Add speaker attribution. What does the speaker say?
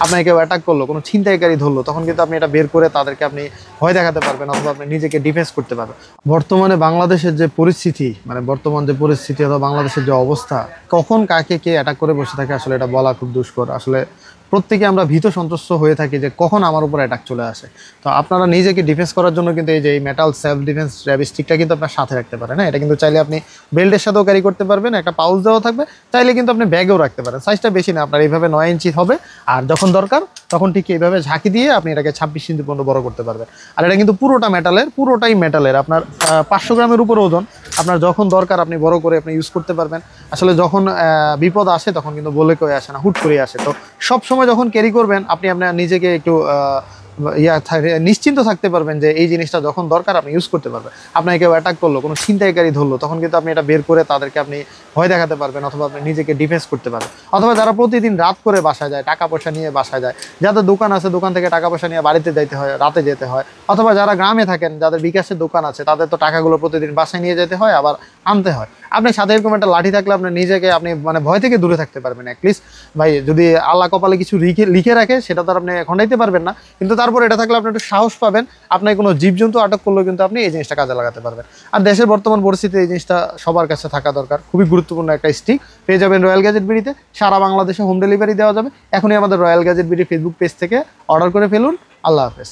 Speaker 1: আপনাকে কেউ অ্যাটাক করলো, কোনো ছিনতাইকারী ধরলো, তখন কিন্তু আপনি এটা বের করে তাদেরকে আপনি ভয় দেখাতে পারবেন অথবা আপনি নিজেকে ডিফেন্স করতে পারবেন। বর্তমানে বাংলাদেশের যে পরিস্থিতি, মানে বর্তমান যে পরিস্থিতি অথবা বাংলাদেশের যে অবস্থা, কখন কাকে কে অ্যাটাক করে বসে থাকে আসলে এটা বলা খুব দুষ্কর। আসলে প্রত্যেকে আমরা ভীত সন্ত্রস্ত হয়ে থাকি যে কখন আমার উপর অ্যাটাক চলে আসে। তো আপনারা নিজেকে ডিফেন্স করার জন্য কিন্তু এই যে এই মেটাল সেলফ ডিফেন্স র্যাব স্টিকটা কিন্তু আপনার সাথে রাখতে পারেন। হ্যাঁ, এটা কিন্তু চাইলে আপনি বেল্টের সাথেও ক্যারি করতে পারবেন, একটা পাউচ দেওয়া থাকবে, চাইলে কিন্তু আপনি ব্যাগেও রাখতে পারেন। সাইজটা বেশি না, আপনার এইভাবে 9 ইঞ্চি হবে, আর যখন দরকার তখন ঠিক এইভাবে ঝাঁকি দিয়ে আপনি এটাকে 26 ইঞ্চি পর্যন্ত বড় করতে পারবেন। আর এটা কিন্তু পুরোটাই মেটালের, আপনার 500 গ্রামের উপর ওজন। আপনার যখন দরকার আপনি বড় করে আপনি ইউজ করতে পারবেন। আসলে যখন বিপদ আসে তখন কিন্তু বলে কয়ে আসে না, হুট করে আসে। তো সব সময় যখন ক্যারি করবেন আপনি আপনার নিজেকে একটু নিশ্চিন্ত থাকতে পারবেন যে এই জিনিসটা যখন দরকার আপনি ইউজ করতে পারবেন। আপনাকে কেউ অ্যাটাক করলো, কোনো ছিনতাইকারী ধরলো, তখন কিন্তু আপনি এটা বের করে তাদেরকে আপনি ভয় দেখাতে পারবেন অথবা আপনি নিজেকে ডিফেন্স করতে পারবেন। অথবা যারা প্রতিদিন রাত করে বাসায় যায়, টাকা পয়সা নিয়ে বাসায় যায়, যাদের দোকান আছে দোকান থেকে টাকা পয়সা নিয়ে বাড়িতে যাইতে হয়, রাতে যেতে হয়, অথবা যারা গ্রামে থাকেন যাদের বিকাশের দোকান আছে তাদের তো টাকাগুলো প্রতিদিন বাসায় নিয়ে যেতে হয়, আবার আনতে হয়। আপনার সাথে এরকম একটা লাঠি থাকলে আপনি নিজেকে আপনি মানে ভয় থেকে দূরে থাকতে পারবেন। অ্যাটলিস্ট ভাই, যদি আল্লাহ কপালে কিছু লিখে রাখে সেটা তো আর আপনি খণ্ডাইতে পারবেন না, কিন্তু তারপর এটা থাকলে আপনি একটু সাহস পাবেন। আপনার কোনো জীবজন্তু আটক করলেও কিন্তু আপনি এই জিনিসটা কাজে লাগাতে পারবেন। আর দেশের বর্তমান পরিস্থিতিতে এই জিনিসটা সবার কাছে থাকা দরকার। খুবই গুরুত্বপূর্ণ একটা স্টিক পেয়ে যাবেন রয়্যাল গ্যাজেট বিডিতে। সারা বাংলাদেশে হোম ডেলিভারি দেওয়া যাবে। এখনই আমাদের royal gadget BD Facebook page থেকে অর্ডার করে ফেলুন। আল্লাহ হাফেজ।